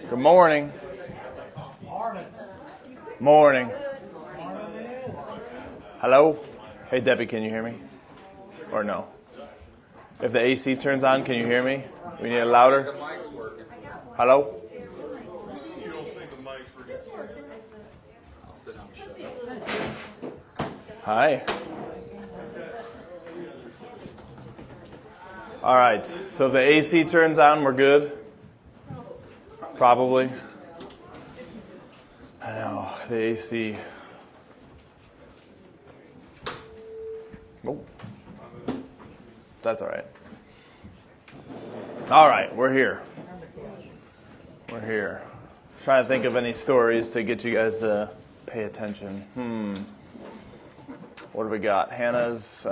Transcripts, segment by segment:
Good morning. Morning. Hello? Hey, Debbie, can you hear me? Or no? If the AC turns on, can you hear me? We need it louder. Hello? You don't think the mic's working? I'll sit down and shut up. Hi. All right, so if the AC turns on, we're good? Probably. I know, the AC. Oh. That's all right. All right, we're here. We're here. Trying to think of any stories to get you guys to pay attention. What do we got? Hannah's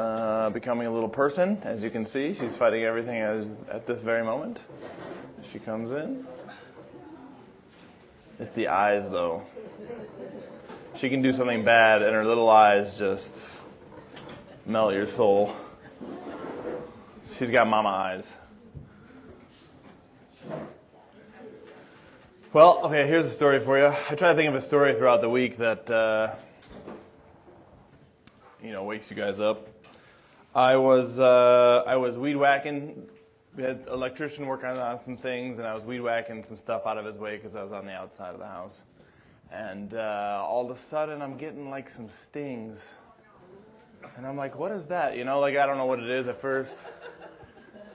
becoming a little person, as you can see. She's fighting everything at this very moment. She comes in. It's the eyes, though. She can do something bad, and her little eyes just melt your soul. She's got mama eyes. Well, okay, here's a story for you. I try to think of a story throughout the week that, wakes you guys up. I was weed whacking. We had an electrician working on some things, and I was weed whacking some stuff out of his way because I was on the outside of the house. And all of a sudden, I'm getting like some stings. And I'm like, what is that? I don't know what it is at first.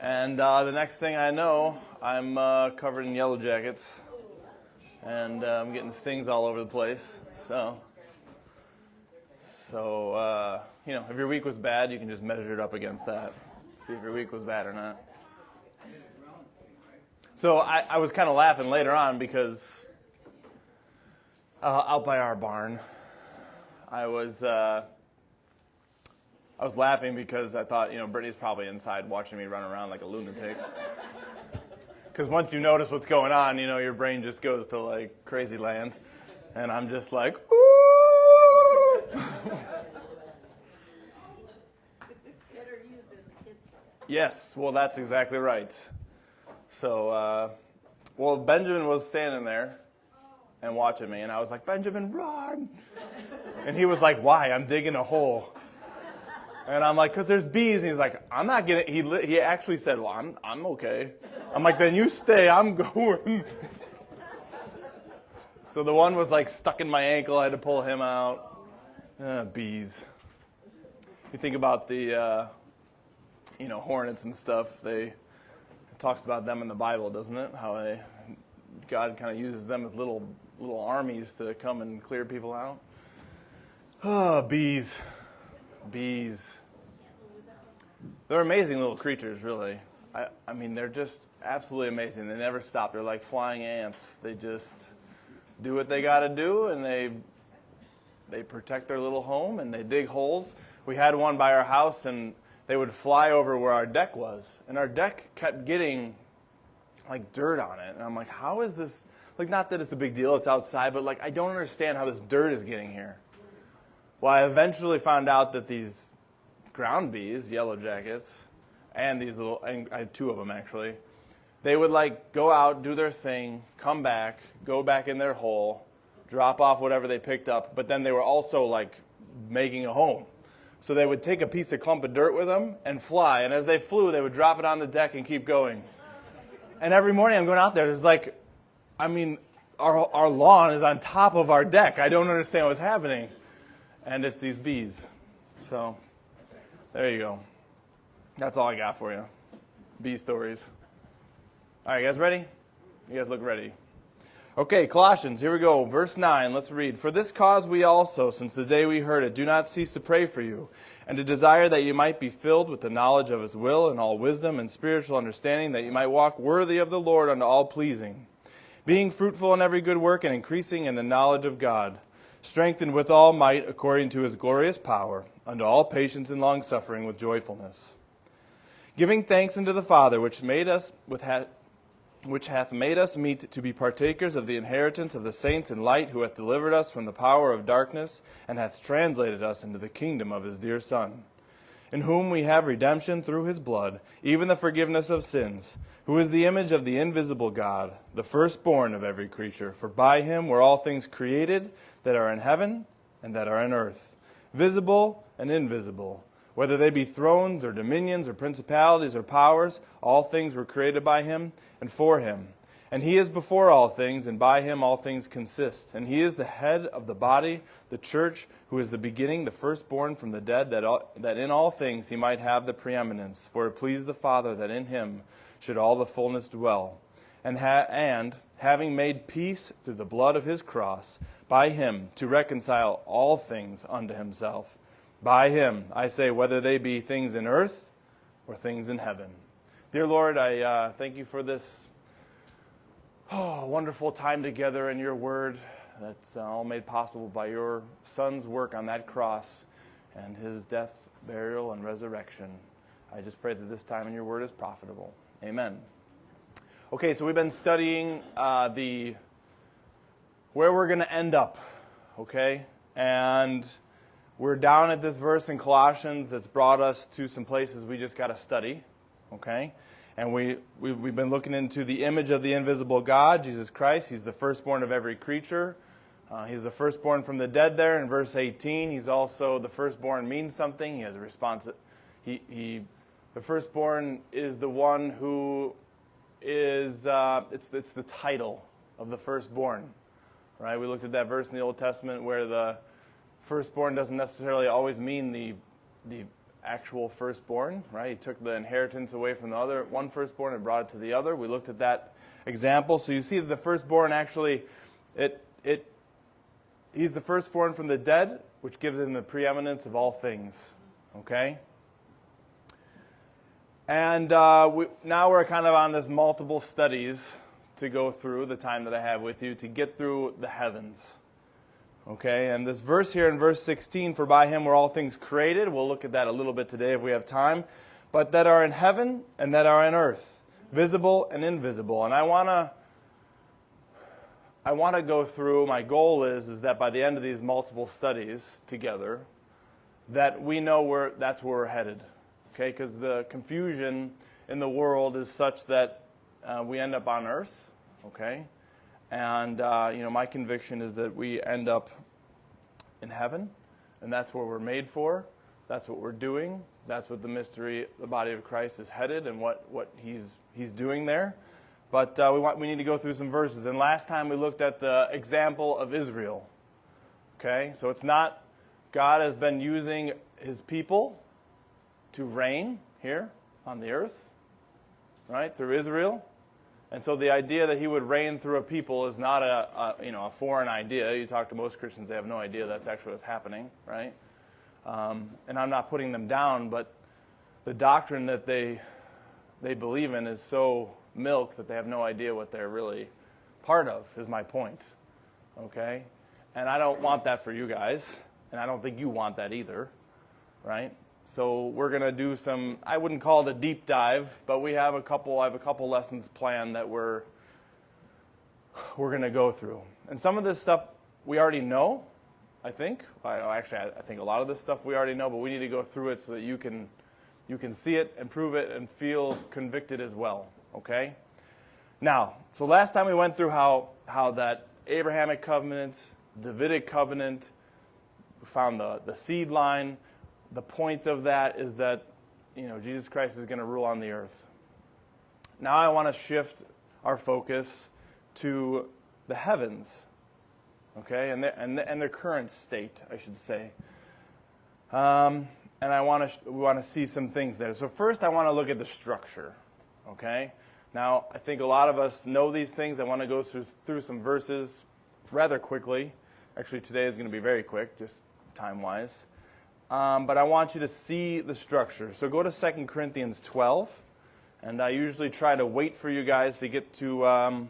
And the next thing I know, I'm covered in yellow jackets. And I'm getting stings all over the place. So if your week was bad, you can just measure it up against that. See if your week was bad or not. So I was kind of laughing later on because out by our barn, I was laughing because I thought, Brittany's probably inside watching me run around like a lunatic. Because once you notice what's going on, your brain just goes to like crazy land. And I'm just like, ooh! Yes, well, that's exactly right. So, Benjamin was standing there and watching me, and I was like, Benjamin, run! And he was like, why? I'm digging a hole. And I'm like, because there's bees. And he's like, I'm not getting. He actually said, well, I'm okay. I'm like, then you stay. I'm going. So the one was like stuck in my ankle. I had to pull him out. Bees. You think about the, hornets and stuff. It talks about them in the Bible, doesn't it? How God kind of uses them as little armies to come and clear people out. Oh, bees. Bees. They're amazing little creatures, really. I mean, they're just absolutely amazing. They never stop. They're like flying ants. They just do what they got to do, and they protect their little home, and they dig holes. We had one by our house, and they would fly over where our deck was. And our deck kept getting, like, dirt on it. And I'm like, how is this? Like, not that it's a big deal. It's outside. But, like, I don't understand how this dirt is getting here. Well, I eventually found out that these ground bees, yellow jackets, and I had two of them, actually, they would, like, go out, do their thing, come back, go back in their hole, drop off whatever they picked up. But then they were also, like, making a home. So they would take a piece of clump of dirt with them and fly. And as they flew, they would drop it on the deck and keep going. And every morning I'm going out there. There's like, our lawn is on top of our deck. I don't understand what's happening. And it's these bees. So there you go. That's all I got for you. Bee stories. All right, you guys ready? You guys look ready. Okay, Colossians, here we go. Verse 9, let's read. For this cause we also, since the day we heard it, do not cease to pray for you, and to desire that you might be filled with the knowledge of his will and all wisdom and spiritual understanding, that you might walk worthy of the Lord unto all pleasing, being fruitful in every good work and increasing in the knowledge of God, strengthened with all might according to his glorious power, unto all patience and longsuffering with joyfulness, giving thanks unto the Father, which hath made us meet to be partakers of the inheritance of the saints in light, who hath delivered us from the power of darkness, and hath translated us into the kingdom of his dear Son, in whom we have redemption through his blood, even the forgiveness of sins, who is the image of the invisible God, the firstborn of every creature. For by him were all things created that are in heaven and that are in earth, visible and invisible. Whether they be thrones or dominions or principalities or powers, all things were created by him and for him. And he is before all things, and by him all things consist. And he is the head of the body, the church, who is the beginning, the firstborn from the dead, that in all things he might have the preeminence. For it pleased the Father that in him should all the fullness dwell. And having made peace through the blood of his cross, by him to reconcile all things unto himself. By him, I say, whether they be things in earth or things in heaven. Dear Lord, I thank you for this wonderful time together in your word that's all made possible by your Son's work on that cross and his death, burial, and resurrection. I just pray that this time in your word is profitable. Amen. Okay, so we've been studying where we're going to end up, okay? And we're down at this verse in Colossians that's brought us to some places we just got to study, okay? And we've been looking into the image of the invisible God, Jesus Christ. He's the firstborn of every creature. He's the firstborn from the dead there in verse 18. He's also the firstborn means something. He has a response. The firstborn is the one who is, it's the title of the firstborn, right? We looked at that verse in the Old Testament where the firstborn doesn't necessarily always mean the actual firstborn, right? He took the inheritance away from the other one firstborn and brought it to the other. We looked at that example. So you see that the firstborn actually, he's the firstborn from the dead, which gives him the preeminence of all things, okay? And now we're kind of on this multiple studies to go through the time that I have with you to get through the heavens. Okay, and this verse here in verse 16, for by him were all things created. We'll look at that a little bit today if we have time. But that are in heaven and that are in earth, visible and invisible. And I want to go through, my goal is that by the end of these multiple studies together, that we know that's where we're headed. Okay, because the confusion in the world is such that we end up on earth, okay? And, my conviction is that we end up in heaven, and that's where we're made for. That's what we're doing. That's what the mystery, the body of Christ is headed and what he's doing there. But we need to go through some verses. And last time we looked at the example of Israel. Okay, so it's not, God has been using his people to reign here on the earth, right, through Israel. And so the idea that he would reign through a people is not a foreign idea. You talk to most Christians, they have no idea that's actually what's happening, right? And I'm not putting them down, but the doctrine that they believe in is so milk that they have no idea what they're really part of, is my point, okay? And I don't want that for you guys, and I don't think you want that either, right? So we're going to do some, I wouldn't call it a deep dive, but I have a couple lessons planned that we're going to go through. And some of this stuff we already know, I think. I think a lot of this stuff we already know, but we need to go through it so that you can see it and prove it and feel convicted as well, okay? Now, so last time we went through how that Abrahamic covenant, Davidic covenant, we found the seed line. The point of that is that, Jesus Christ is going to rule on the earth. Now I want to shift our focus to the heavens, okay, and their current state, I should say. And we want to see some things there. So first, I want to look at the structure, okay. Now I think a lot of us know these things. I want to go through some verses rather quickly. Actually, today is going to be very quick, just time-wise. But I want you to see the structure. So go to 2 Corinthians 12. And I usually try to wait for you guys to get to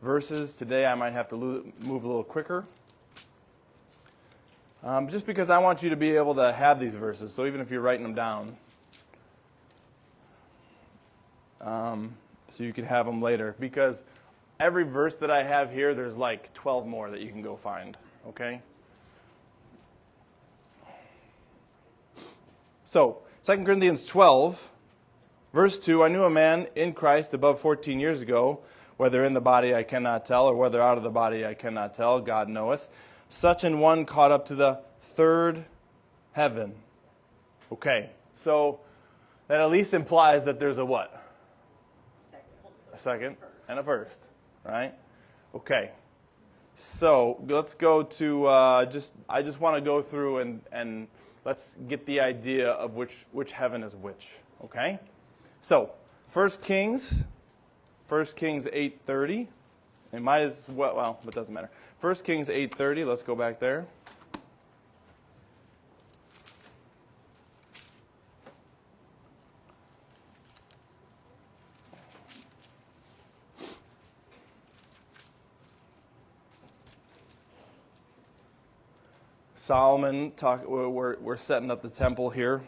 verses. Today I might have to move a little quicker. Just because I want you to be able to have these verses. So even if you're writing them down. So you can have them later. Because every verse that I have here, there's like 12 more that you can go find. Okay? So, 2 Corinthians 12, verse 2, I knew a man in Christ above 14 years ago, whether in the body I cannot tell, or whether out of the body I cannot tell, God knoweth. Such an one caught up to the third heaven. Okay, so that at least implies that there's a what? A second and a first, right? Okay. So let's go to I just want to go through and let's get the idea of which heaven is which. Okay. So 1 Kings 8:30. It might as well it doesn't matter. 1 Kings 8:30. Let's go back there. Solomon, we're setting up the temple here.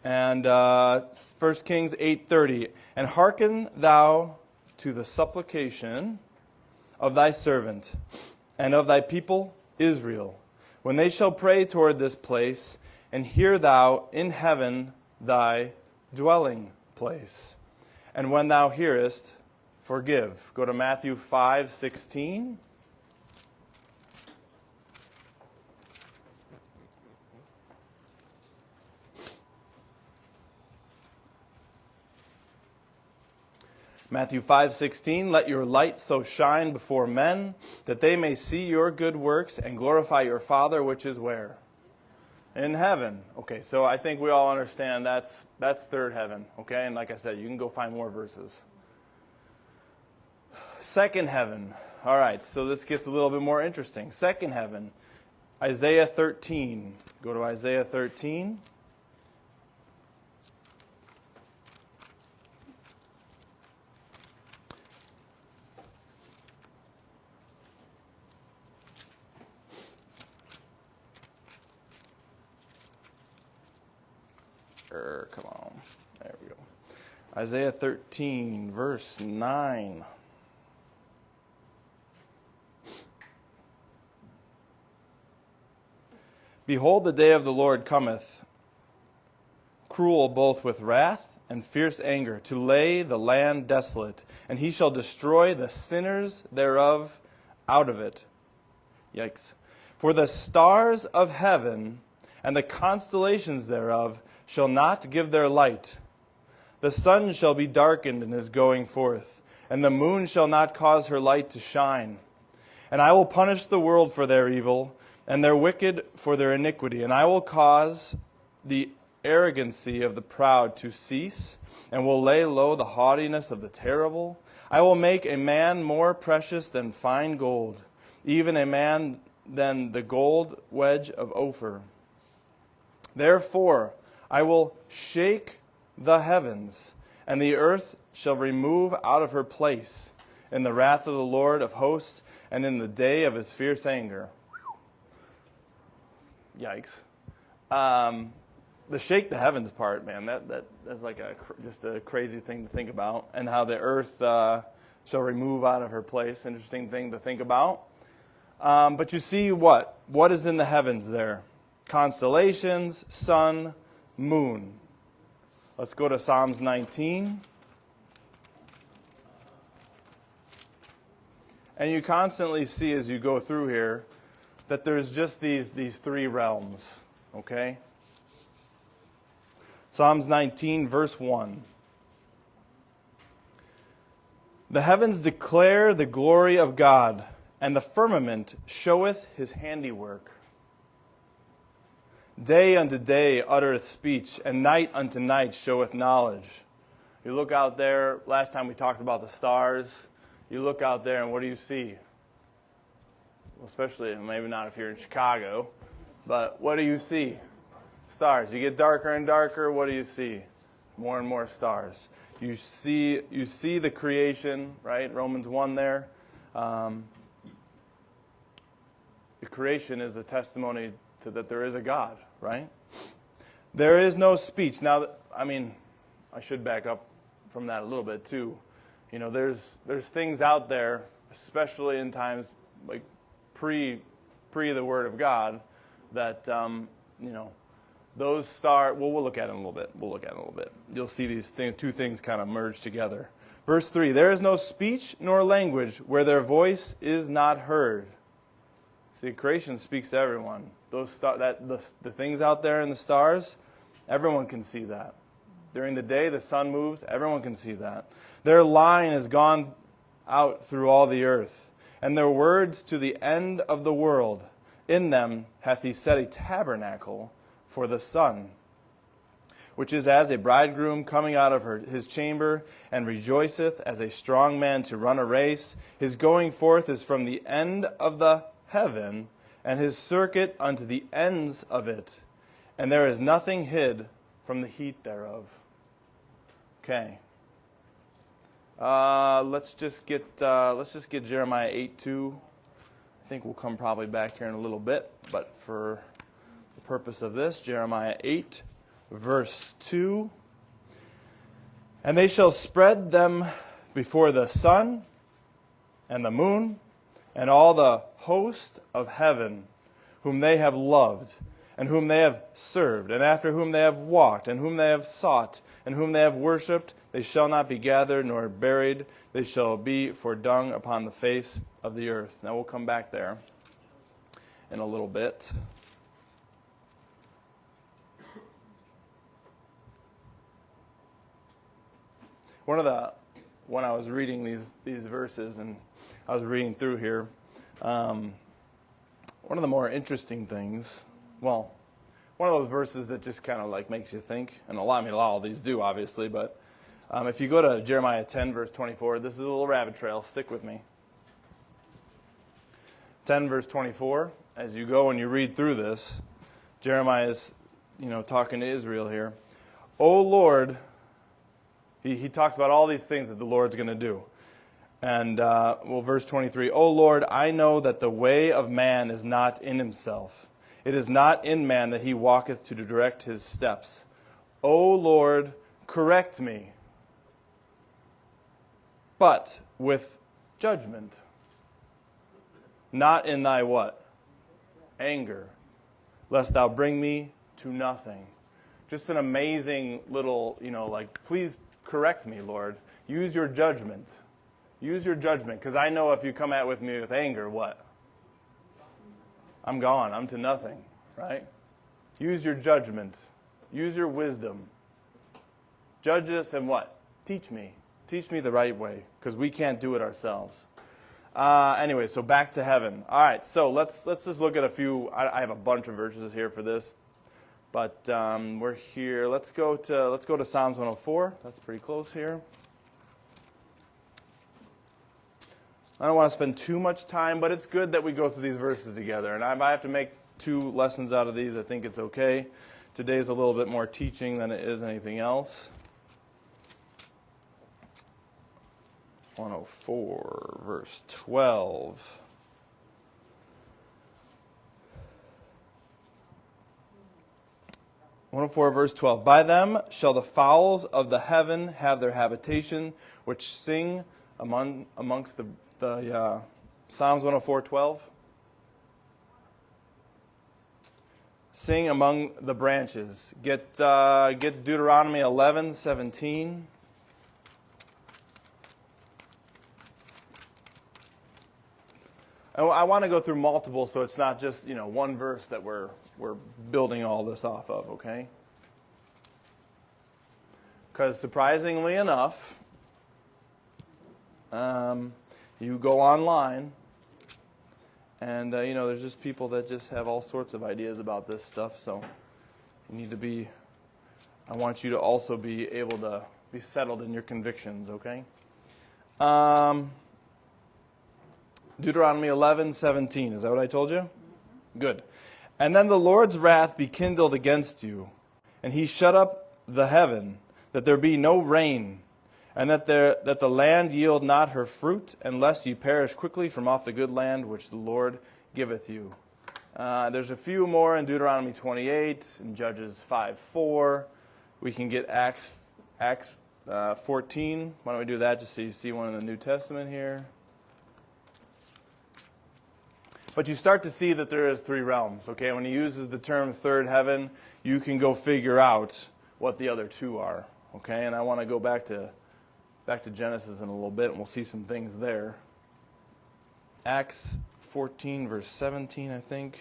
And 1 Kings 8:30. And hearken thou to the supplication of thy servant and of thy people Israel, when they shall pray toward this place, and hear thou in heaven thy dwelling place. And when thou hearest, forgive. Go to Matthew 5:16. Matthew 5:16, let your light so shine before men that they may see your good works and glorify your Father which is where? In heaven. Okay, so I think we all understand that's third heaven. Okay, and like I said, you can go find more verses. Second heaven. All right, so this gets a little bit more interesting. Second heaven, Isaiah 13. Go to Isaiah 13. Come on. There we go. Isaiah 13, verse 9. Behold, the day of the Lord cometh, cruel both with wrath and fierce anger, to lay the land desolate, and he shall destroy the sinners thereof out of it. Yikes. For the stars of heaven and the constellations thereof shall not give their light. The sun shall be darkened in his going forth, and the moon shall not cause her light to shine. And I will punish the world for their evil, and their wicked for their iniquity. And I will cause the arrogancy of the proud to cease, and will lay low the haughtiness of the terrible. I will make a man more precious than fine gold, even a man than the gold wedge of Ophir. Therefore, I will shake the heavens, and the earth shall remove out of her place in the wrath of the Lord of hosts and in the day of his fierce anger. Yikes. The shake the heavens part, man, that's like just a crazy thing to think about. And how the earth shall remove out of her place. Interesting thing to think about. But you see what? What is in the heavens there? Constellations, sun, moon. Let's go to Psalms 19. And you constantly see as you go through here that there's just these three realms, okay? Psalms 19, verse 1. The heavens declare the glory of God, and the firmament showeth his handiwork. Day unto day uttereth speech, and night unto night showeth knowledge. You look out there, last time we talked about the stars, you look out there and what do you see? Well, especially, maybe not if you're in Chicago, but what do you see? Stars. You get darker and darker, what do you see? More and more stars. You see the creation, right? Romans 1 there. The creation is a testimony to that there is a God, right? There is no speech. Now, I should back up from that a little bit too. You know, there's things out there, especially in times like pre the Word of God, that Those stars, well, we'll look at it in a little bit. You'll see these two things kind of merge together. Verse 3, there is no speech nor language where their voice is not heard. See, creation speaks to everyone. The things out there in the stars, everyone can see that. During the day, the sun moves, everyone can see that. Their line has gone out through all the earth, and their words to the end of the world. In them hath he set a tabernacle for the sun, which is as a bridegroom coming out of his chamber, and rejoiceth as a strong man to run a race. His going forth is from the end of the heaven, and his circuit unto the ends of it. And there is nothing hid from the heat thereof. Okay. Let's just get Jeremiah 8:2. I think we'll come probably back here in a little bit, but for the purpose of this, Jeremiah 8, verse 2. And they shall spread them before the sun and the moon and all the host of heaven, whom they have loved, and whom they have served, and after whom they have walked, and whom they have sought, and whom they have worshipped. They shall not be gathered nor buried. They shall be for dung upon the face of the earth. Now we'll come back there in a little bit. When I was reading these verses, and I was reading through here, one of the more interesting things, well, one of those verses that just kind of like makes you think, and a lot of these do, obviously, but if you go to Jeremiah 10, verse 24, this is a little rabbit trail. Stick with me. 10, verse 24, as you go and you read through this, Jeremiah is, talking to Israel here. O Lord, he talks about all these things that the Lord's going to do. And, verse 23, O Lord, I know that the way of man is not in himself. It is not in man that he walketh to direct his steps. O Lord, correct me, but with judgment, not in thy what? Anger, lest thou bring me to nothing. Just an amazing little, please correct me, Lord. Use your judgment. Use your judgment, because I know if you come at with me with anger, what? I'm gone. I'm to nothing, right? Use your judgment. Use your wisdom. Judge us and what? Teach me. Teach me the right way, because we can't do it ourselves. Anyway, so back to heaven. All right, so let's just look at a few. I have a bunch of verses here for this, but we're here. Let's go to Psalms 104. That's pretty close here. I don't want to spend too much time, but it's good that we go through these verses together. And if I have to make 2 lessons out of these, I think it's okay. Today's a little bit more teaching than it is anything else. 104, verse 12. Verse 12. By them shall the fowls of the heaven have their habitation, which sing amongst the Psalms 104:12. Sing among the branches. Get Deuteronomy 11:17. I want to go through multiple, so it's not just one verse that we're building all this off of, okay? Because surprisingly enough, you go online, and there's just people that just have all sorts of ideas about this stuff. So you need to be. I want you to also be able to be settled in your convictions, okay? Deuteronomy 11:17. Is that what I told you? Good. And then the Lord's wrath be kindled against you, and he shut up the heaven, that there be no rain, and that the land yield not her fruit, unless ye perish quickly from off the good land which the Lord giveth you. There's a few more in Deuteronomy 28 and Judges 5:4. We can get Acts 14. Why don't we do that just so you see one in the New Testament here? But you start to see that there is three realms, okay? When he uses the term third heaven, you can go figure out what the other two are, okay? And I want to go back to Genesis in a little bit, and we'll see some things there. Acts 14, verse 17, I think.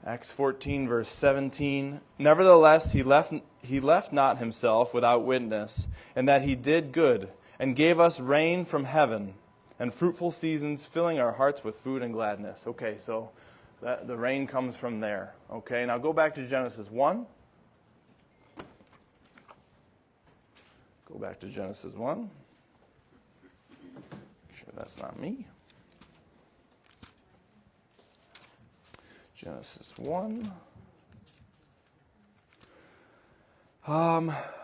Acts 14, verse 17. Nevertheless, he left not himself without witness, and that he did good, and gave us rain from heaven, and fruitful seasons, filling our hearts with food and gladness. Okay, so the rain comes from there. Okay, now go back to Genesis 1. Go back to Genesis 1. Make sure that's not me. Genesis 1.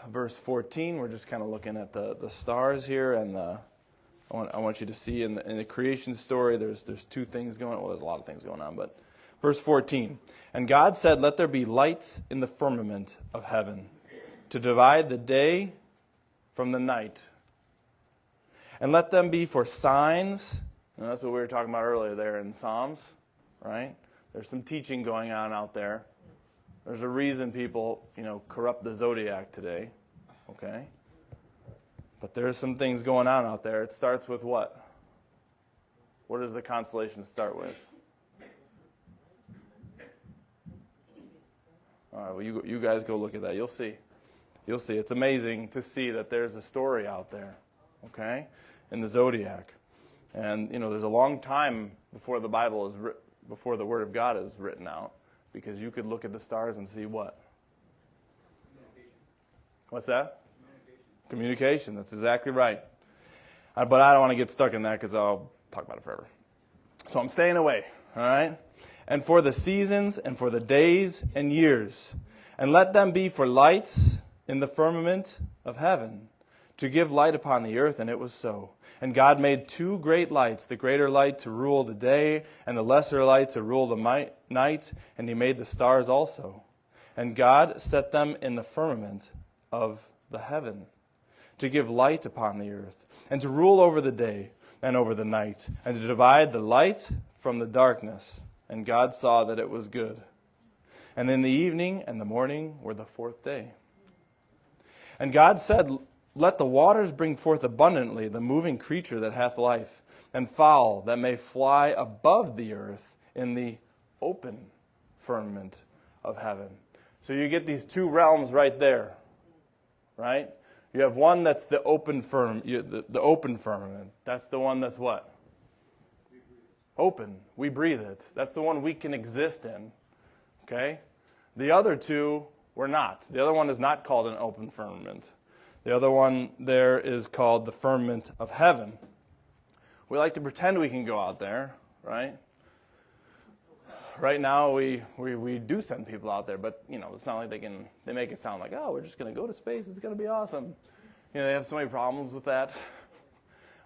Verse 14, we're just kind of looking at the stars here, and I want you to see in the creation story, there's two things going on. Well, there's a lot of things going on, but verse 14. And God said, let there be lights in the firmament of heaven to divide the day from the night. And let them be for signs. And that's what we were talking about earlier there in Psalms, right? There's some teaching going on out there. There's a reason people, corrupt the zodiac today, okay? But there's some things going on out there. It starts with what? What does the constellation start with? All right, well, you guys go look at that. You'll see. You'll see. It's amazing to see that there's a story out there, okay, in the zodiac. And, there's a long time before the Bible before the Word of God is written out, because you could look at the stars and see what? What's that? Communication. That's exactly right. But I don't want to get stuck in that because I'll talk about it forever. So I'm staying away, all right? And for the seasons and for the days and years, and let them be for lights in the firmament of heaven, to give light upon the earth, and it was so. And God made two great lights, the greater light to rule the day, and the lesser light to rule the night, and he made the stars also. And God set them in the firmament of the heaven, to give light upon the earth, and to rule over the day and over the night, and to divide the light from the darkness. And God saw that it was good. And then the evening and the morning were the fourth day. And God said, let the waters bring forth abundantly the moving creature that hath life, and fowl that may fly above the earth in the open firmament of heaven. So you get these two realms right there, right? You have one that's the open the open firmament. That's the one that's what? Open. We breathe it. That's the one we can exist in. Okay? The other two, we're not. The other one is not called an open firmament. The other one there is called the firmament of heaven. We like to pretend we can go out there, right? Right now we do send people out there, but it's not like they make it sound like, oh, we're just going to go to space, it's going to be awesome. They have so many problems with that.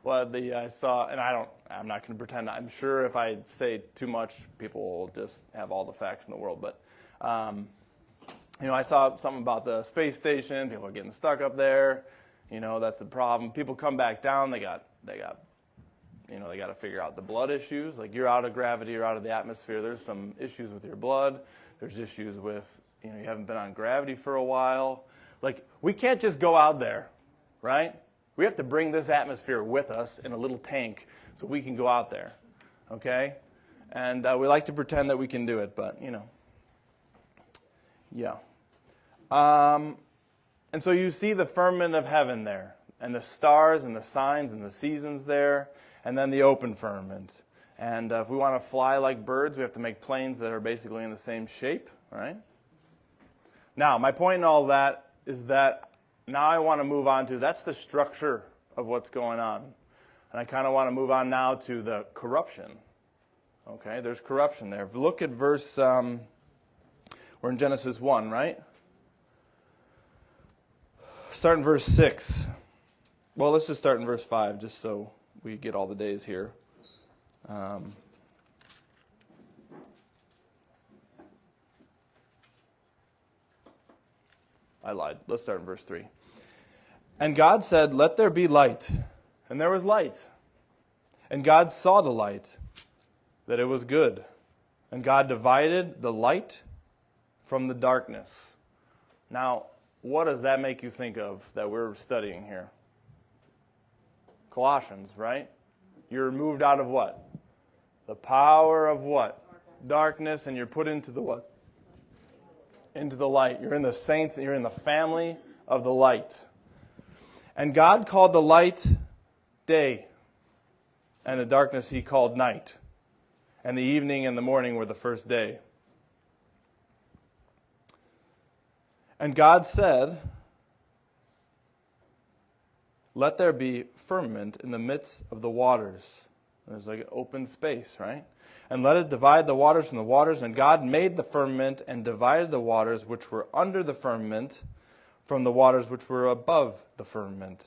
Well, I saw, and I'm not going to pretend, I'm sure if I say too much, people will just have all the facts in the world, but I saw something about the space station. People are getting stuck up there. That's the problem. People come back down. They got to figure out the blood issues. Like, you're out of gravity, you're out of the atmosphere. There's some issues with your blood. There's issues with, you haven't been on gravity for a while. Like, we can't just go out there, right? We have to bring this atmosphere with us in a little tank so we can go out there, okay? And we like to pretend that we can do it, but, yeah. And so you see the firmament of heaven there, and the stars and the signs and the seasons there, and then the open firmament. And if we want to fly like birds, we have to make planes that are basically in the same shape, right? Now, my point in all that is that now I want to move on to, that's the structure of what's going on. And I kind of want to move on now to the corruption. Okay, there's corruption there. If you look at verse, we're in Genesis 1, right? Start in verse 6. Well, let's just start in verse 5, just so we get all the days here. I lied. Let's start in verse 3. And God said, let there be light. And there was light. And God saw the light, that it was good. And God divided the light from the darkness. Now, what does that make you think of that we're studying here? Colossians, right? You're moved out of what? The power of what? Darkness, and you're put into the what? Into the light. You're in the saints, and you're in the family of the light. And God called the light day, and the darkness he called night. And the evening and the morning were the first day. And God said, let there be firmament in the midst of the waters. There's like an open space, right? And let it divide the waters from the waters. And God made the firmament and divided the waters which were under the firmament from the waters which were above the firmament.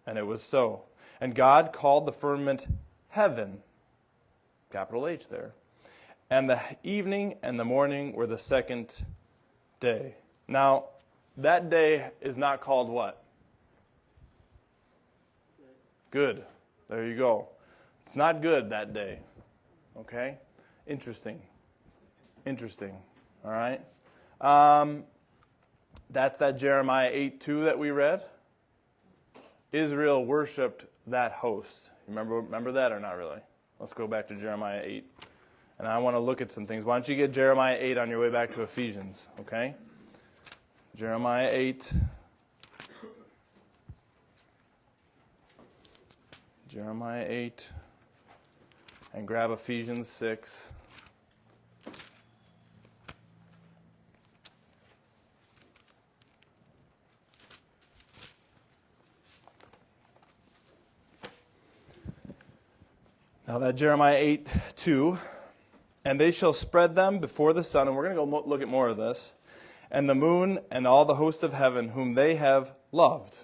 And it was so. And God called the firmament heaven, capital H there. And the evening and the morning were the second day. Now, that day is not called what? Good. There you go. It's not good that day. Okay? Interesting. All right? That's that Jeremiah 8:2 that we read. Israel worshipped that host. Remember that or not really? Let's go back to Jeremiah 8. And I want to look at some things. Why don't you get Jeremiah 8 on your way back to Ephesians, okay? Jeremiah 8. Jeremiah 8. And grab Ephesians 6. Now that Jeremiah 8:2, and they shall spread them before the sun, and we're going to go look at more of this, and the moon and all the host of heaven, whom they have loved,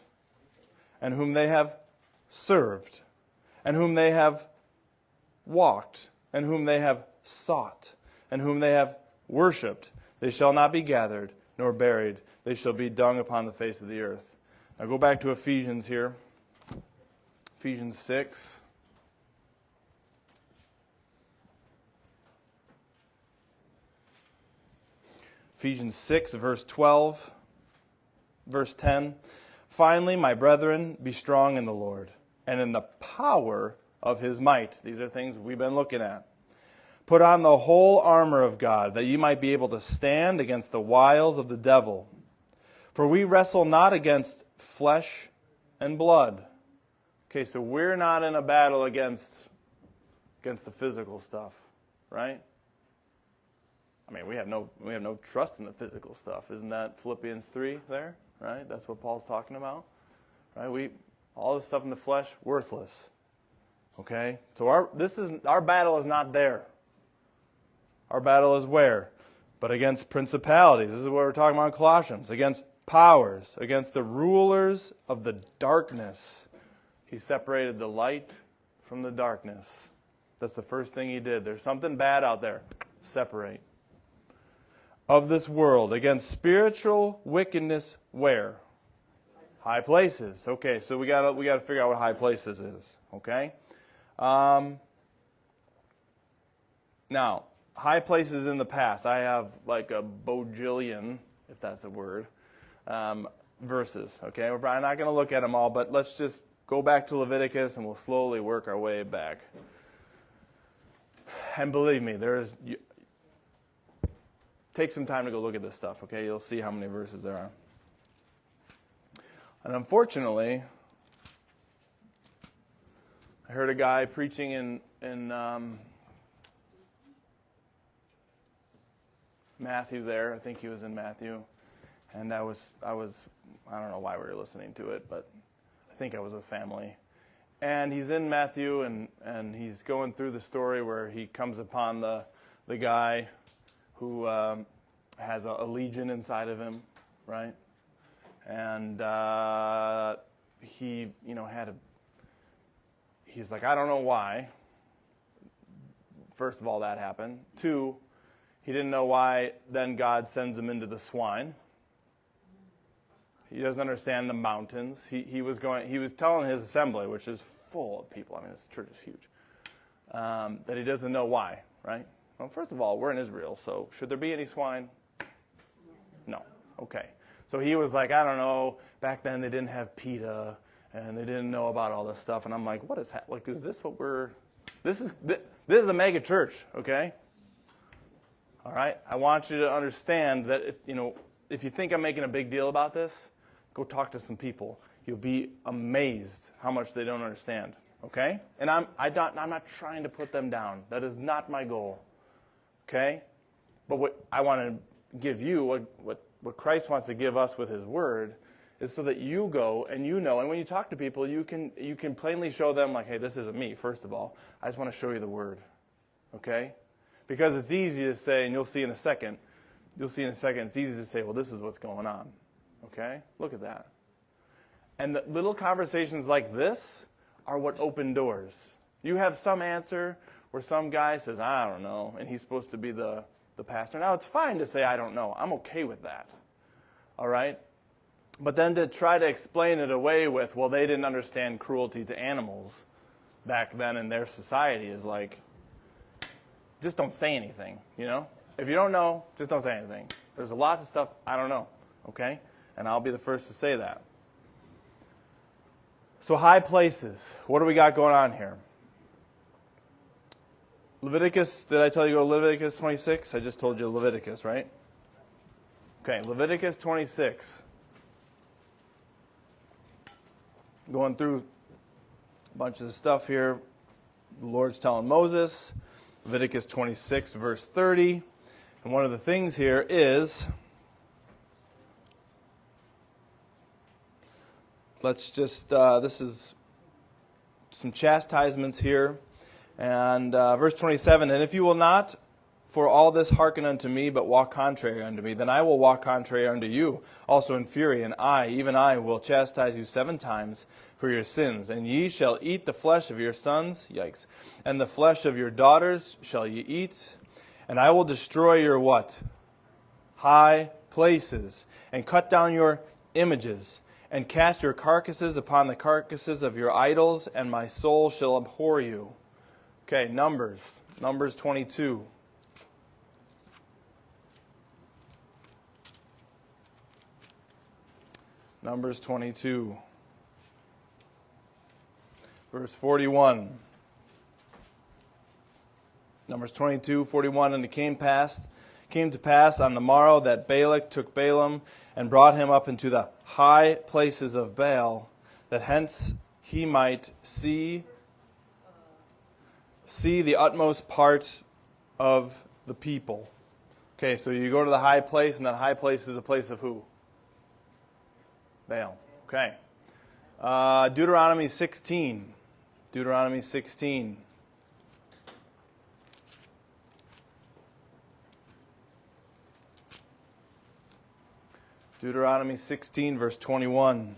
and whom they have served, and whom they have walked, and whom they have sought, and whom they have worshipped. They shall not be gathered, nor buried. They shall be dung upon the face of the earth. Now go back to Ephesians here. Ephesians 6. Ephesians 6, verse 12, verse 10. Finally, my brethren, be strong in the Lord and in the power of his might. These are things we've been looking at. Put on the whole armor of God, that ye might be able to stand against the wiles of the devil. For we wrestle not against flesh and blood. Okay, so we're not in a battle against the physical stuff, right? I mean, we have no trust in the physical stuff. Isn't that Philippians 3 there, right? That's what Paul's talking about, right? All the stuff in the flesh, worthless. Okay? So our battle is not there. Our battle is where? But against principalities. This is what we're talking about in Colossians. Against powers, against the rulers of the darkness. He separated the light from the darkness. That's the first thing he did. There's something bad out there. Separate. Of this world, against spiritual wickedness where? High places. Okay, so we gotta figure out what high places is. Okay? Now, high places in the past. I have like a bojillion, if that's a word, verses. Okay, we're probably not going to look at them all, but let's just go back to Leviticus and we'll slowly work our way back. And believe me, take some time to go look at this stuff, okay? You'll see how many verses there are. And unfortunately, I heard a guy preaching in Matthew there. I think he was in Matthew. And I don't know why we were listening to it, but I think I was with family. And he's in Matthew, and he's going through the story where he comes upon the guy who has a legion inside of him, right? And he's like, I don't know why. First of all, that happened. 2, he didn't know why then God sends him into the swine. He doesn't understand the mountains. He was telling his assembly, which is full of people. I mean, this church is huge. That he doesn't know why, right? Well, first of all, we're in Israel, so should there be any swine? No. Okay. So he was like, I don't know, back then they didn't have PETA, and they didn't know about all this stuff. And I'm like, what is that? Like, is this what this is a mega church, okay? All right? I want you to understand that, if you think I'm making a big deal about this, go talk to some people. You'll be amazed how much they don't understand, okay? And I'm not trying to put them down. That is not my goal, okay? But what I want to give you, what Christ wants to give us with his word, is so that you go and you know, and when you talk to people, you can plainly show them, like, hey, this isn't me, first of all. I just want to show you the word, okay? Because it's easy to say, and you'll see in a second, it's easy to say, well, this is what's going on, okay? Look at that. And the little conversations like this are what open doors. You have some answer where some guy says, I don't know, and he's supposed to be the pastor. Now, it's fine to say, I don't know. I'm okay with that, all right? But then to try to explain it away with, well, they didn't understand cruelty to animals back then in their society is like, just don't say anything, If you don't know, just don't say anything. There's lots of stuff I don't know, okay? And I'll be the first to say that. So high places. What do we got going on here? Leviticus, did I tell you to go to Leviticus 26? I just told you Leviticus, right? Okay, Leviticus 26. Going through a bunch of the stuff here. The Lord's telling Moses. Leviticus 26, verse 30. And one of the things here is, let's just, this is some chastisements here. And verse 27, and if you will not for all this hearken unto me, but walk contrary unto me, then I will walk contrary unto you, also in fury, and I, even I, will chastise you 7 times for your sins. And ye shall eat the flesh of your sons, yikes, and the flesh of your daughters shall ye eat, and I will destroy your what? High places, and cut down your images, and cast your carcasses upon the carcasses of your idols, and my soul shall abhor you. Okay, Numbers 22. Numbers 22, verse 41. Numbers 22, 41, and it came to pass on the morrow that Balak took Balaam and brought him up into the high places of Baal, that hence he might see the utmost part of the people. Okay, so you go to the high place, and that high place is a place of who? Baal. Okay. Deuteronomy 16. Deuteronomy 16. Deuteronomy 16, verse 21.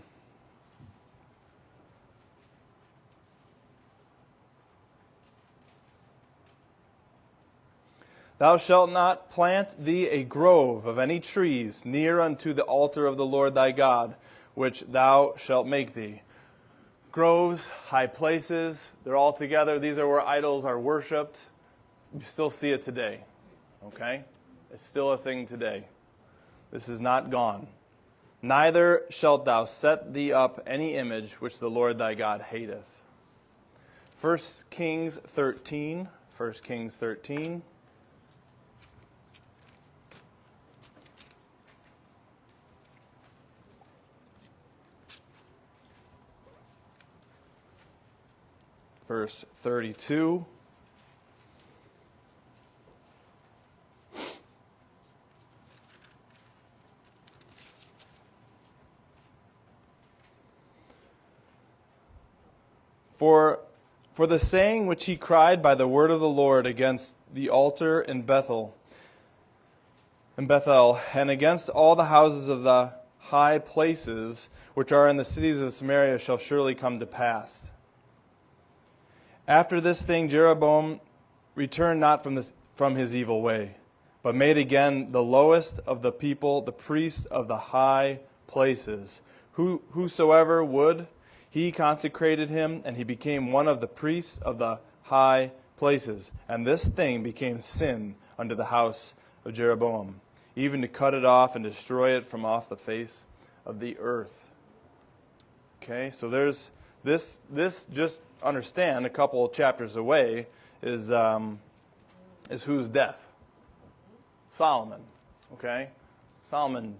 Thou shalt not plant thee a grove of any trees near unto the altar of the Lord thy God, which thou shalt make thee. Groves, high places, they're all together. These are where idols are worshipped. You still see it today, okay? It's still a thing today. This is not gone. Neither shalt thou set thee up any image which the Lord thy God hateth. 1 Kings 13. 1 Kings 13. Verse 32. For the saying which he cried by the word of the Lord against the altar in Bethel, and against all the houses of the high places which are in the cities of Samaria shall surely come to pass. After this thing Jeroboam returned not from his evil way, but made again the lowest of the people the priest of the high places. Whosoever would, he consecrated him, and he became one of the priests of the high places. And this thing became sin unto the house of Jeroboam, even to cut it off and destroy it from off the face of the earth. Okay, so there's this. Just understand, a couple of chapters away is whose death? Solomon. Okay, Solomon.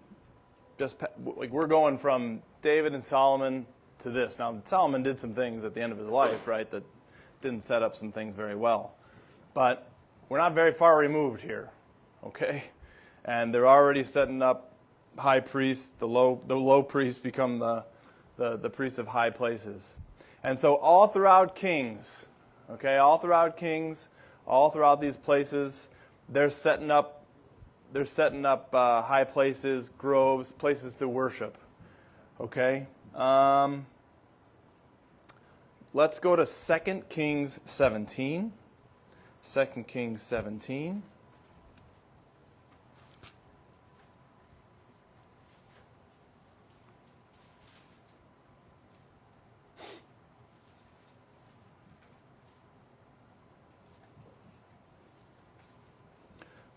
We're going from David and Solomon to this. Now, Solomon did some things at the end of his life, right, that didn't set up some things very well. But we're not very far removed here, okay? And they're already setting up high priests. The low priests become the priests of high places. And so all throughout Kings, okay, all throughout these places, they're setting up high places, groves, places to worship. Okay? Let's go to 2 Kings 17. 2 Kings 17.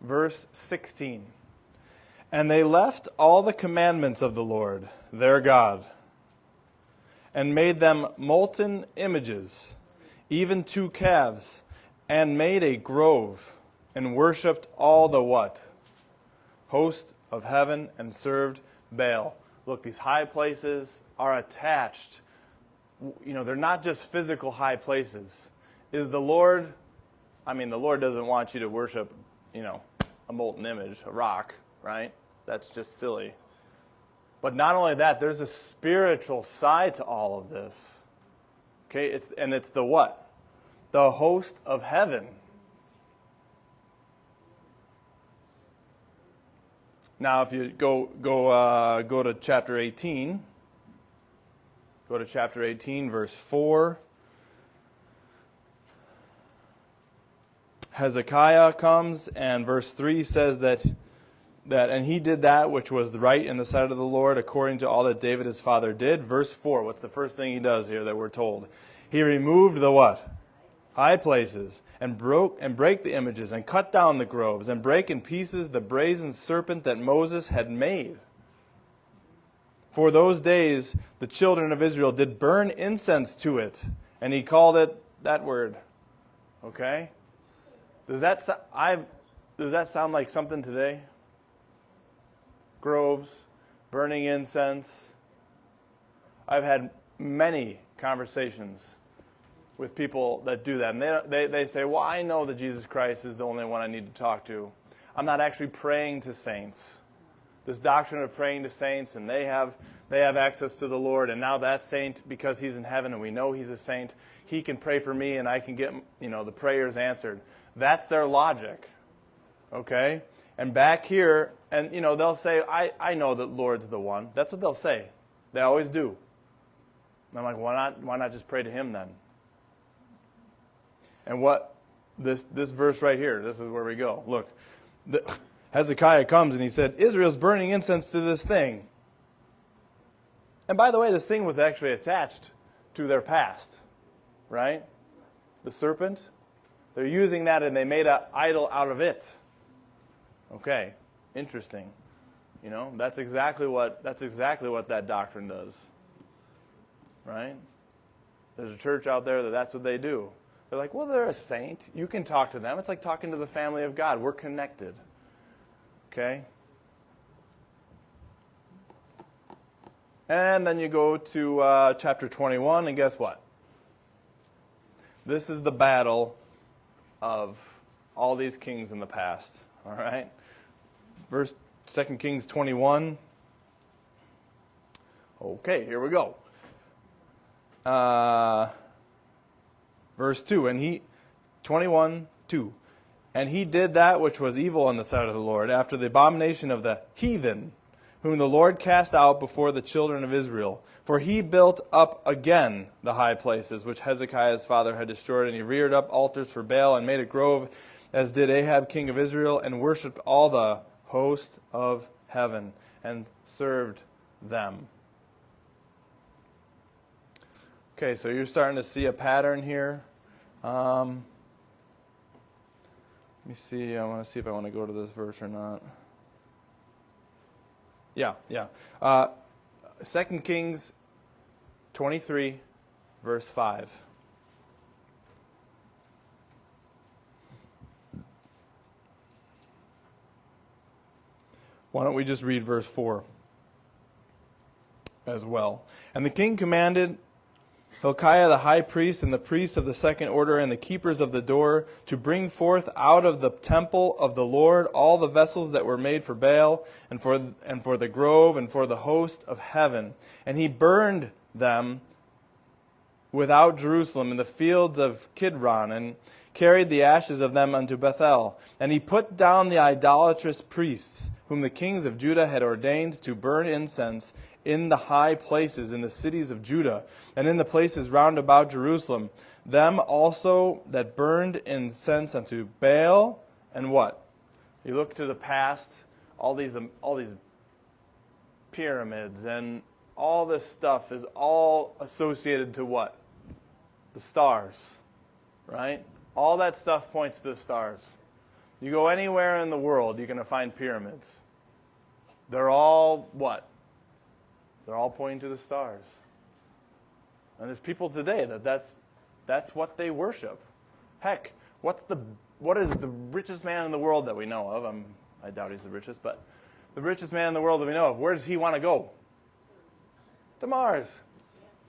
Verse 16. And they left all the commandments of the Lord, their God, and made them molten images, even 2 calves, and made a grove, and worshipped all the what? Host of heaven, and served Baal. Look, these high places are attached. They're not just physical high places. The Lord doesn't want you to worship, a molten image, a rock, right? That's just silly. But not only that, there's a spiritual side to all of this. Okay, it's the what? The host of heaven. Now, if you go to chapter 18, go to chapter 18, verse 4. Hezekiah comes, and verse 3 says that and he did that which was right in the sight of the Lord, according to all that David his father did. Verse 4, what's the first thing he does here that we're told? He removed the what? High places, and break the images, and cut down the groves, and break in pieces the brazen serpent that Moses had made. For those days the children of Israel did burn incense to it, and he called it that word. Okay? Does that sound like something today? Groves, burning incense. I've had many conversations with people that do that. And they say, well, I know that Jesus Christ is the only one I need to talk to. I'm not actually praying to saints. This doctrine of praying to saints, and they have access to the Lord, and now that saint, because he's in heaven and we know he's a saint, he can pray for me and I can get the prayers answered. That's their logic. Okay? And back here, and they'll say, I know that Lord's the one. That's what they'll say. They always do. And I'm like, why not just pray to him then? And what this verse right here, this is where we go. Look, Hezekiah comes and he said, Israel's burning incense to this thing. And by the way, this thing was actually attached to their past, right? The serpent. They're using that and they made an idol out of it. Okay, interesting. That's exactly what that doctrine does. Right? There's a church out there that's what they do. They're like, well, they're a saint. You can talk to them. It's like talking to the family of God. We're connected. Okay? And then you go to chapter 21, and guess what? This is the battle of all these kings in the past. All right? 2 Kings 21. Okay, here we go. Verse 2, 21:2. And he did that which was evil in the sight of the Lord, after the abomination of the heathen, whom the Lord cast out before the children of Israel. For he built up again the high places, which Hezekiah his father had destroyed, and he reared up altars for Baal, and made a grove, as did Ahab king of Israel, and worshipped all the host of heaven, and served them. Okay, so you're starting to see a pattern here. Let me see. I want to see if I want to go to this verse or not. Yeah. 2 Kings 23, verse 5. Why don't we just read verse 4 as well? And the king commanded Hilkiah the high priest and the priests of the second order and the keepers of the door to bring forth out of the temple of the Lord all the vessels that were made for Baal and for the grove and for the host of heaven. And he burned them without Jerusalem in the fields of Kidron, and carried the ashes of them unto Bethel. And he put down the idolatrous priests, whom the kings of Judah had ordained to burn incense in the high places in the cities of Judah, and in the places round about Jerusalem, them also that burned incense unto Baal, and what? You look to the past, all these pyramids and all this stuff is all associated to what? The stars, right? All that stuff points to the stars. You go anywhere in the world, you're going to find pyramids. They're all what? They're all pointing to the stars. And there's people today that's what they worship. Heck, what is the richest man in the world that we know of? I doubt he's the richest, but the richest man in the world that we know of, where does he want to go? To Mars.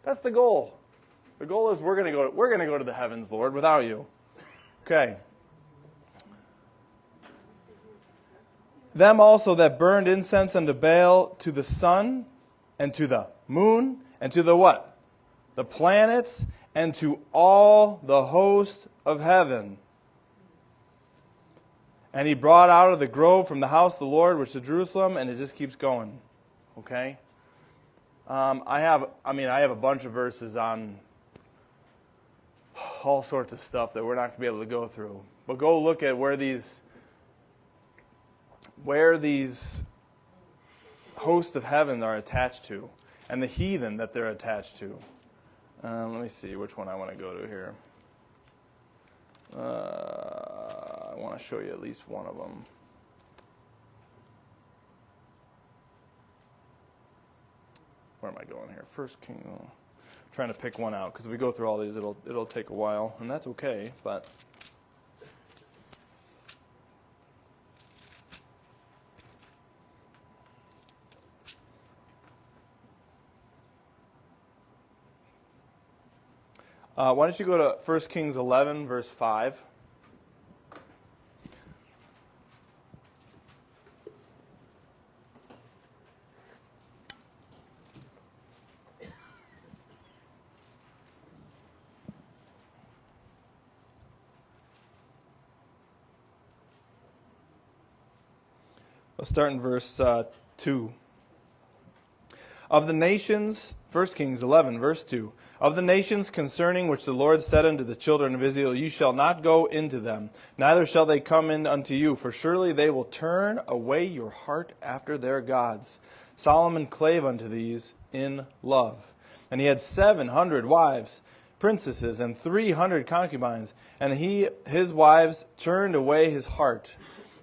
That's the goal. The goal is we're going to go to the heavens, Lord, without you. Okay. Them also that burned incense unto Baal, to the sun, and to the moon, and to the what? The planets, and to all the host of heaven. And he brought out of the grove from the house of the Lord, which is Jerusalem, and it just keeps going. Okay? I have a bunch of verses on all sorts of stuff that we're not going to be able to go through. But go look at where these hosts of heaven are attached to, and the heathen that they're attached to. Let me see which one I want to go to here. I want to show you at least one of them. Where am I going here? First King. I'm trying to pick one out because if we go through all these, it'll take a while, and that's okay. But why don't you go to 1 Kings 11, verse 5. Let's start in verse 2. Of the nations, 1 Kings 11, verse 2. Of the nations concerning which the Lord said unto the children of Israel, you shall not go into them, neither shall they come in unto you, for surely they will turn away your heart after their gods. Solomon clave unto these in love. And he had 700 wives, princesses, and 300 concubines, and his wives turned away his heart.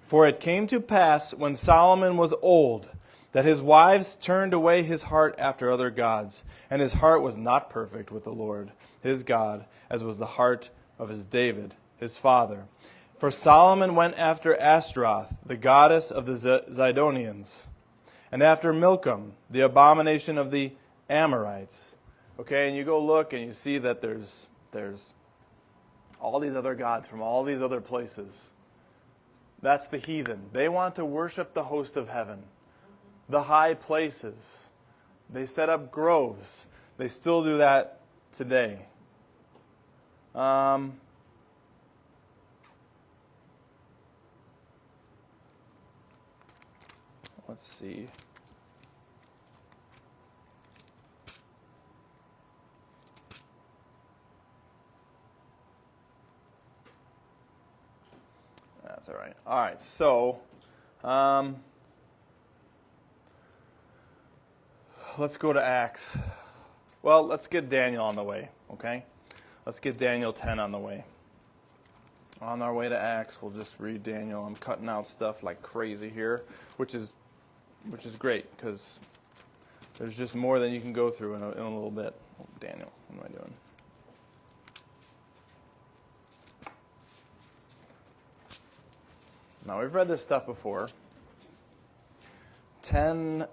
For it came to pass, when Solomon was old, that his wives turned away his heart after other gods, and his heart was not perfect with the Lord, his God, as was the heart of his David, his father. For Solomon went after Ashtaroth, the goddess of the Zidonians, and after Milcom, the abomination of the Amorites. Okay, and you go look and you see that there's all these other gods from all these other places. That's the heathen. They want to worship the host of heaven, the high places. They set up groves. They still do that today. Let's see. That's all right. All right, so let's go to Acts. Well, let's get Daniel on the way, okay? Let's get Daniel 10 on the way. On our way to Acts, we'll just read Daniel. I'm cutting out stuff like crazy here, which is great because there's just more than you can go through in a little bit. Oh, Daniel, what am I doing? Now, we've read this stuff before. 10.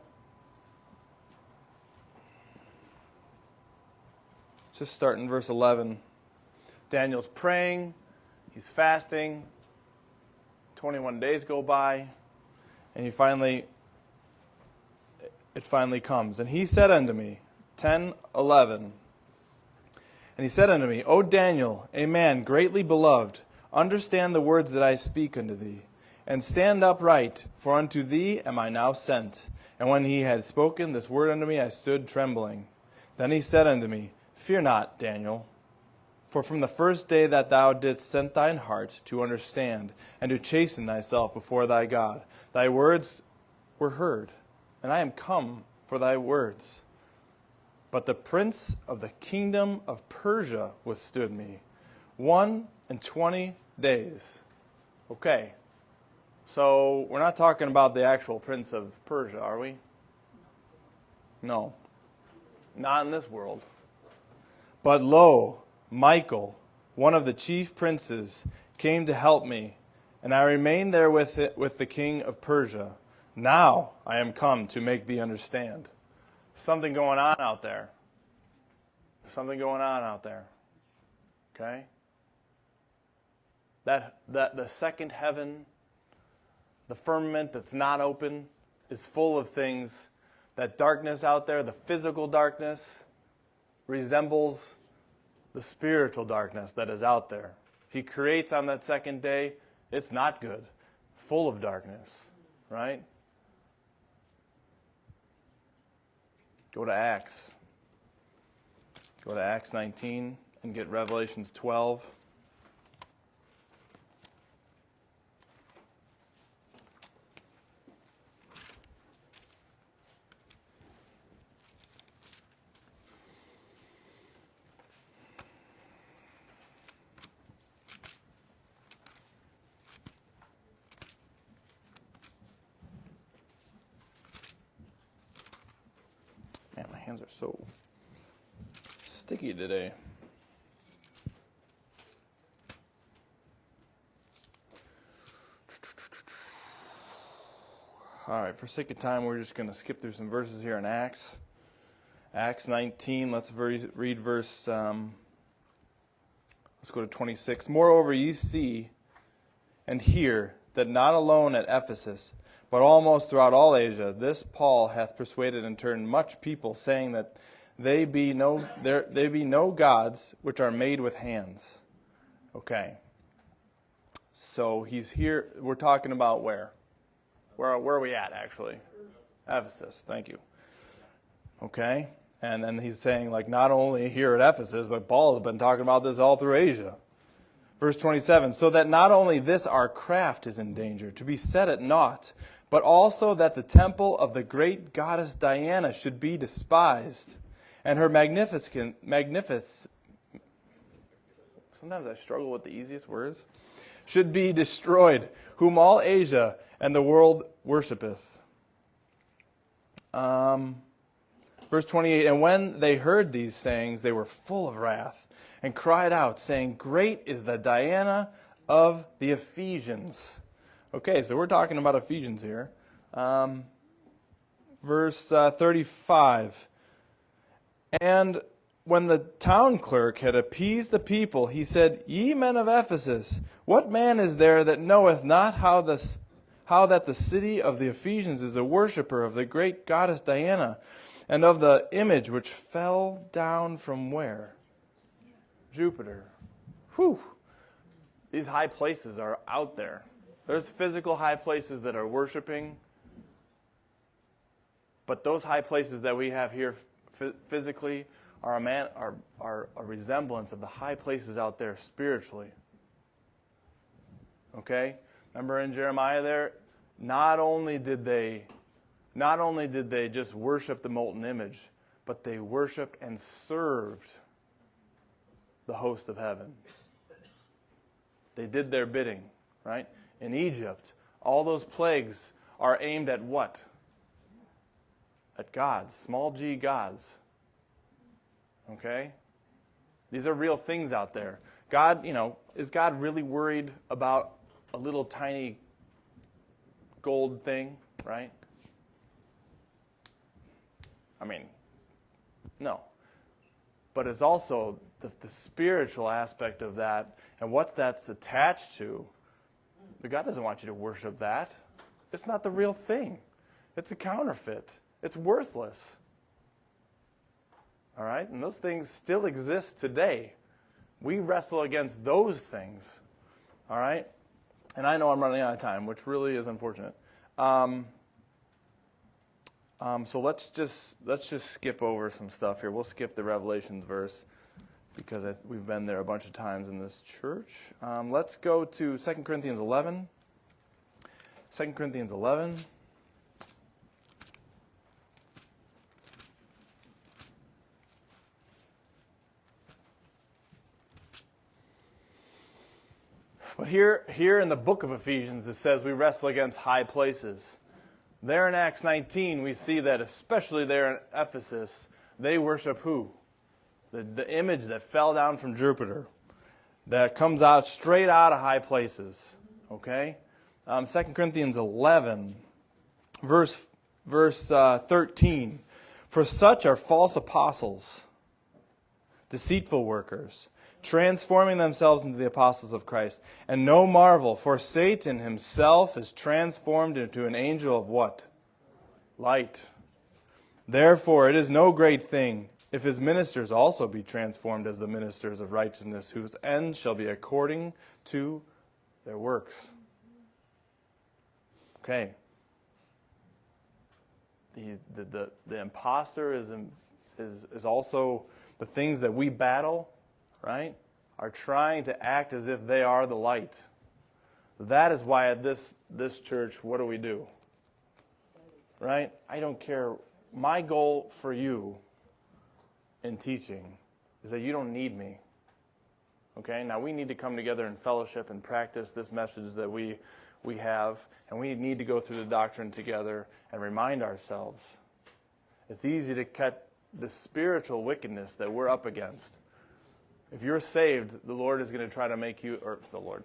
Just start in verse 11. Daniel's praying. He's fasting. 21 days go by. And it finally comes. And he said unto me, 10:11. And he said unto me, O Daniel, a man greatly beloved, understand the words that I speak unto thee, and stand upright, for unto thee am I now sent. And when he had spoken this word unto me, I stood trembling. Then he said unto me, Fear not, Daniel, for from the first day that thou didst set thine heart to understand, and to chasten thyself before thy God, thy words were heard, and I am come for thy words. But the prince of the kingdom of Persia withstood me 21 days. Okay. So we're not talking about the actual prince of Persia, are we? No. Not in this world. But lo, Michael, one of the chief princes, came to help me, and I remained there with the king of Persia. Now I am come to make thee understand. Something going on out there. Something going on out there. Okay? That the second heaven, the firmament that's not open, is full of things. That darkness out there, the physical darkness, resembles the spiritual darkness that is out there. He creates on that second day. It's not good. Full of darkness. Right? Go to Acts. Go to Acts 19 and get Revelations 12. Man, my hands are so sticky today. All right, for sake of time, we're just going to skip through some verses here in Acts. Acts 19, let's read verse, let's go to 26. Moreover, ye see and hear that not alone at Ephesus, but almost throughout all Asia, this Paul hath persuaded and turned much people, saying that they be no gods which are made with hands. Okay. So he's here. We're talking about where? Where are we at, actually? Ephesus. Thank you. Okay. And then he's saying, like, not only here at Ephesus, but Paul has been talking about this all through Asia. Verse 27, so that not only this our craft is in danger, to be set at naught, but also that the temple of the great goddess Diana should be despised, and her sometimes I struggle with the easiest words, should be destroyed, whom all Asia and the world worshipeth. Verse 28, and when they heard these sayings, they were full of wrath, and cried out, saying, Great is the Diana of the Ephesians. Okay, so we're talking about Ephesians here. Verse 35. And when the town clerk had appeased the people, he said, Ye men of Ephesus, what man is there that knoweth not how that the city of the Ephesians is a worshipper of the great goddess Diana, and of the image which fell down from where? Jupiter. Whew. These high places are out there. There's physical high places that are worshiping, but those high places that we have here physically are a resemblance of the high places out there spiritually. Okay? Remember in Jeremiah there, not only did they just worship the molten image, but they worshiped and served the host of heaven. They did their bidding, right? In Egypt, all those plagues are aimed at what? At gods, small g gods. Okay? These are real things out there. God, is God really worried about a little tiny gold thing, right? I mean, no. But it's also the spiritual aspect of that, and what that's attached to. But God doesn't want you to worship that. It's not the real thing. It's a counterfeit. It's worthless. All right? And those things still exist today. We wrestle against those things. All right? And I know I'm running out of time, which really is unfortunate. So let's just skip over some stuff here. We'll skip the Revelations verse because we've been there a bunch of times in this church. Let's go to 2 Corinthians 11. 2 Corinthians 11. But here in the book of Ephesians, it says we wrestle against high places. There in Acts 19, we see that especially there in Ephesus, they worship who? The image that fell down from Jupiter, that comes out straight out of high places. Okay? 2 Corinthians 11, verse 13. For such are false apostles, deceitful workers, transforming themselves into the apostles of Christ. And no marvel, for Satan himself is transformed into an angel of what? Light. Therefore, it is no great thing if his ministers also be transformed as the ministers of righteousness, whose end shall be according to their works. Okay. The imposter is also the things that we battle, right, are trying to act as if they are the light. That is why at this church, what do? Right? I don't care. My goal for you in teaching is that you don't need me. Okay? Now, we need to come together in fellowship and practice this message that we have, and we need to go through the doctrine together and remind ourselves. It's easy to cut the spiritual wickedness that we're up against. If you're saved, the Lord is going to try to make you, or the Lord,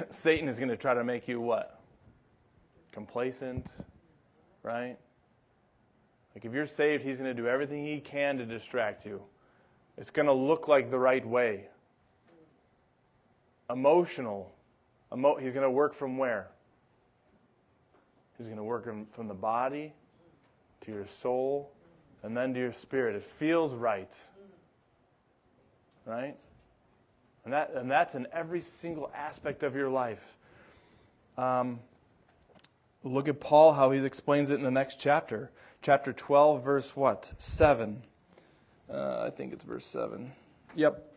Satan is going to try to make you what? Complacent, right? Like if you're saved, he's going to do everything he can to distract you. It's going to look like the right way. Emotional. He's going to work from where? He's going to work from the body to your soul and then to your spirit. It feels right. Right? And that's in every single aspect of your life. Look at Paul, how he explains it in the next chapter. Chapter 12, verse what? 7. I think it's verse 7. Yep.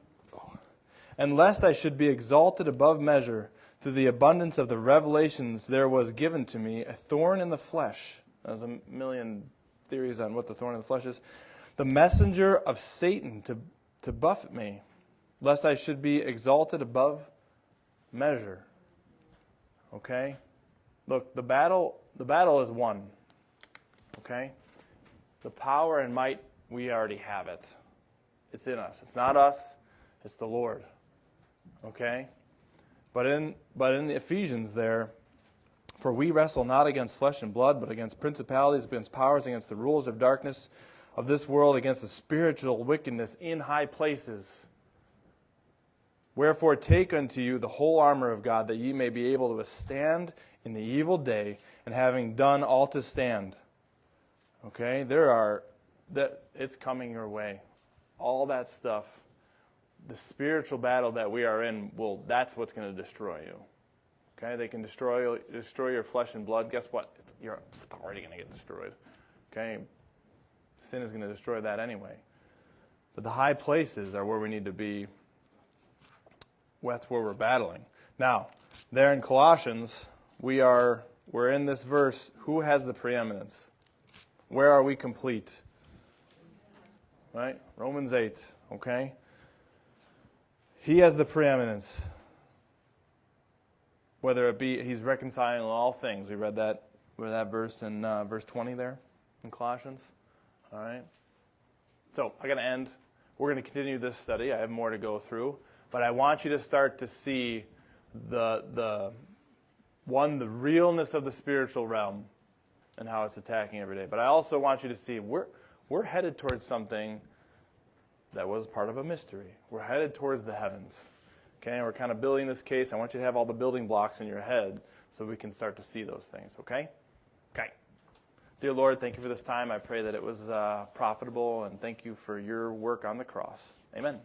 And lest I should be exalted above measure through the abundance of the revelations, there was given to me a thorn in the flesh. There's a million theories on what the thorn in the flesh is. The messenger of Satan to buffet me, lest I should be exalted above measure. Okay? Look, the battle is won. Okay? The power and might, we already have it. It's in us. It's not us, it's the Lord. Okay? But in the Ephesians there, for we wrestle not against flesh and blood, but against principalities, against powers, against the rulers of darkness of this world, against the spiritual wickedness in high places. Wherefore take unto you the whole armor of God, that ye may be able to withstand in the evil day, and having done all to stand. Okay, it's coming your way. All that stuff, the spiritual battle that we are in, that's what's going to destroy you. Okay, they can destroy your flesh and blood. Guess what? You're already going to get destroyed. Okay, sin is going to destroy that anyway. But the high places are where we need to be. That's where we're battling. Now, there in Colossians, we're in this verse. Who has the preeminence? Where are we complete? Right? Romans 8. Okay. He has the preeminence. whether it be he's reconciling all things. We read that verse in verse 20 there in Colossians. All right. So I'm going to end. We're going to continue this study. I have more to go through, but I want you to start to see the realness of the spiritual realm and how it's attacking every day. But I also want you to see we're headed towards something that was part of a mystery. We're headed towards the heavens. Okay, and we're kind of building this case. I want you to have all the building blocks in your head so we can start to see those things, okay? Okay. Dear Lord, thank you for this time. I pray that it was profitable, and thank you for your work on the cross. Amen.